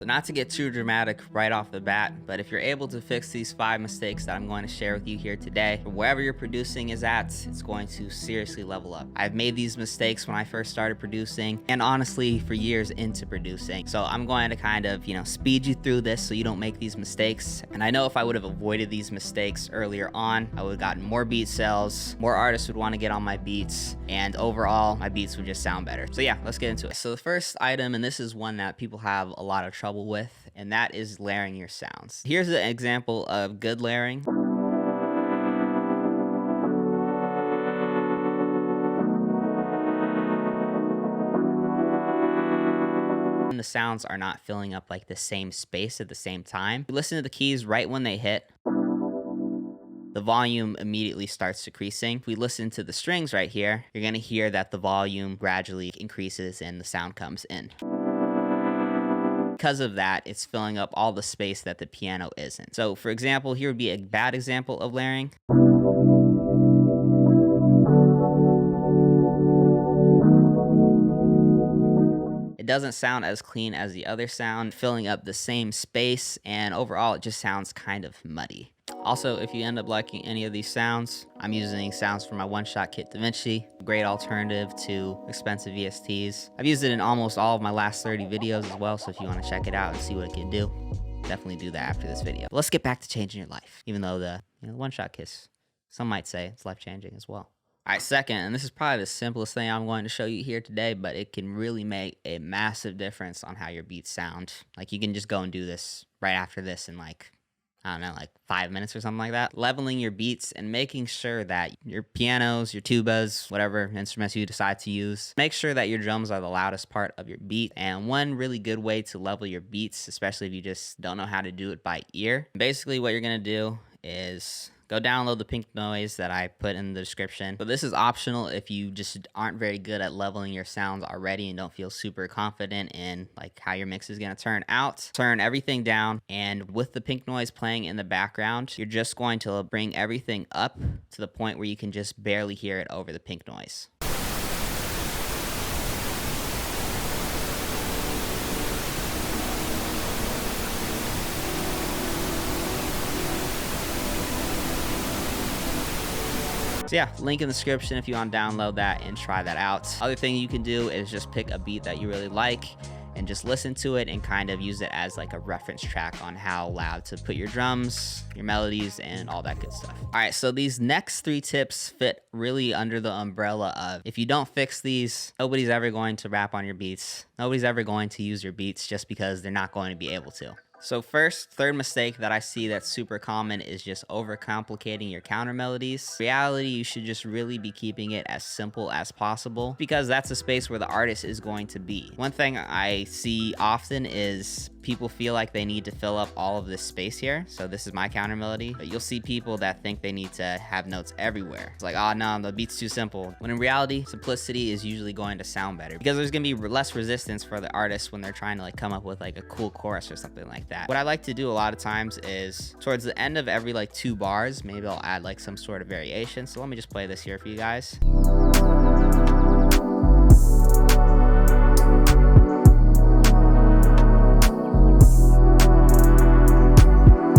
Not to get too dramatic right off the bat, but if you're able to fix these 5 mistakes that I'm going to share with you here today, wherever your producing is at, it's going to seriously level up. I've made these mistakes when I first started producing, and honestly for years into producing. So I'm going to kind of, speed you through this so you don't make these mistakes. And I know if I would have avoided these mistakes earlier on, I would have gotten more beat sales, more artists would want to get on my beats, and overall my beats would just sound better. So yeah, let's get into it. So the first item, and this is one that people have a lot of trouble with, and that is layering your sounds. Here's an example of good layering. And the sounds are not filling up like the same space at the same time. You listen to the keys right when they hit, the volume immediately starts decreasing. If we listen to the strings right here, you're gonna hear that the volume gradually increases and the sound comes in. Because of that, it's filling up all the space that the piano isn't. So for example, here would be a bad example of layering. It doesn't sound as clean as the other sound, filling up the same space, and overall it just sounds kind of muddy. Also, if you end up liking any of these sounds, I'm using sounds from my one-shot kit DaVinci, a great alternative to expensive VSTs. I've used it in almost all of my last 30 videos as well, so if you want to check it out and see what it can do, definitely do that after this video. But let's get back to changing your life, even though the one-shot kits, some might say it's life-changing as well. All right, second, and this is probably the simplest thing I'm going to show you here today, but it can really make a massive difference on how your beats sound. Like, you can just go and do this right after this in like 5 minutes or something like that. Leveling your beats and making sure that your pianos, your tubas, whatever instruments you decide to use, make sure that your drums are the loudest part of your beat. And one really good way to level your beats, especially if you just don't know how to do it by ear, basically what you're gonna do is go download the pink noise that I put in the description. But this is optional if you just aren't very good at leveling your sounds already and don't feel super confident in like how your mix is gonna turn out. Turn everything down, and with the pink noise playing in the background, you're just going to bring everything up to the point where you can just barely hear it over the pink noise. So yeah, link in the description if you want to download that and try that out. Other thing you can do is just pick a beat that you really like and just listen to it and kind of use it as like a reference track on how loud to put your drums, your melodies, and all that good stuff. All right, so these next 3 tips fit really under the umbrella of if you don't fix these, nobody's ever going to rap on your beats. Nobody's ever going to use your beats just because they're not going to be able to. So first, third mistake that I see that's super common is just overcomplicating your counter melodies. In reality, you should just really be keeping it as simple as possible because that's a space where the artist is going to be. One thing I see often is people feel like they need to fill up all of this space here. So this is my counter melody, but you'll see people that think they need to have notes everywhere. It's like, oh no, the beat's too simple. When in reality, simplicity is usually going to sound better because there's gonna be less resistance for the artist when they're trying to like come up with like a cool chorus or something like that. What I like to do a lot of times is towards the end of every like 2 bars, maybe I'll add like some sort of variation. So let me just play this here for you guys.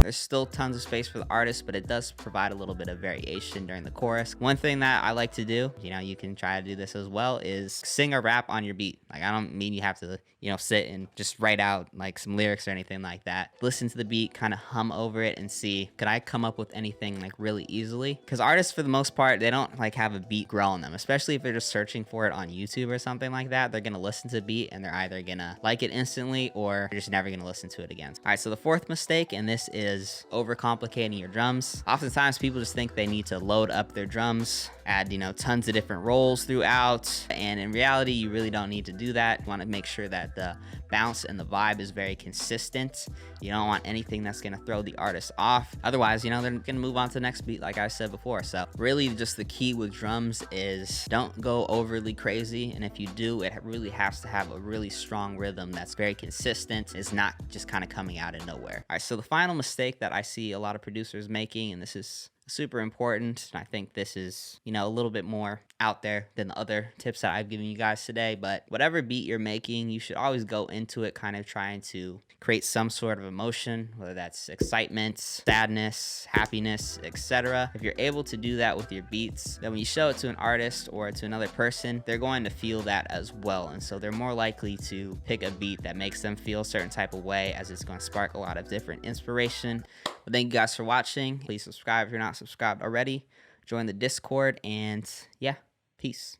There's still tons of space for the artist, but it does provide a little bit of variation during the chorus. One thing that I like to do, you can try to do this as well, is sing a rap on your beat. Like, I don't mean you have to, sit and just write out like some lyrics or anything like that. Listen to the beat, kind of hum over it and see, could I come up with anything like really easily? Because artists, for the most part, they don't like have a beat grow on them, especially if they're just searching for it on YouTube or something like that. They're gonna listen to the beat and they're either gonna like it instantly or they're just never gonna listen to it again. All right, so the 4th mistake, and this is overcomplicating your drums. Oftentimes people just think they need to load up their drums, add tons of different rolls throughout, and in reality you really don't need to do that. You want to make sure that the bounce and the vibe is very consistent. You don't want anything that's going to throw the artist off, otherwise they're going to move on to the next beat like I said before. So really just the key with drums is don't go overly crazy, and if you do, it really has to have a really strong rhythm that's very consistent. It's not just kind of coming out of nowhere. All right, so the final mistake that I see a lot of producers making, and this is super important. And I think this is, a little bit more out there than the other tips that I've given you guys today. But whatever beat you're making, you should always go into it kind of trying to create some sort of emotion, whether that's excitement, sadness, happiness, etc. If you're able to do that with your beats, then when you show it to an artist or to another person, they're going to feel that as well. And so they're more likely to pick a beat that makes them feel a certain type of way, as it's going to spark a lot of different inspiration. But thank you guys for watching. Please subscribe if you're not subscribed already. Join the Discord, and yeah, peace.